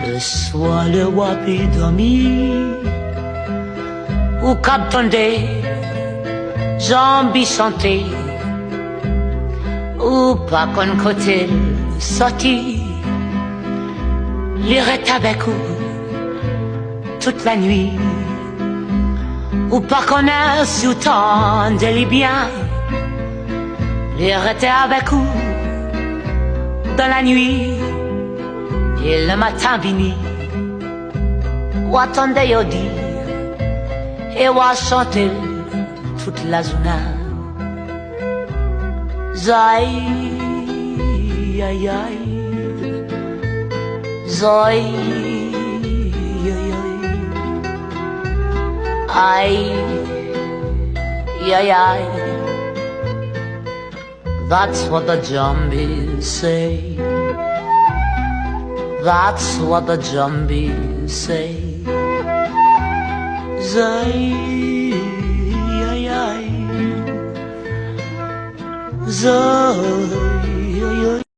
Le soir, le roi peut dormir, ou qu'attendez, jambi chanter, ou pas qu'on côté sorti, l'irait avec vous toute la nuit, ou pas qu'on a sous temps de les bien, l'irait avec vous dans la nuit. Et le matin vini, ou attendez au dire, et ou à chanter toute la journée. Zai, aïe, aïe, zai, aïe, aïe, aïe, aïe. That's what the zombies say. That's what the zombies say. Zai, ay, ay, zai, ay, ay.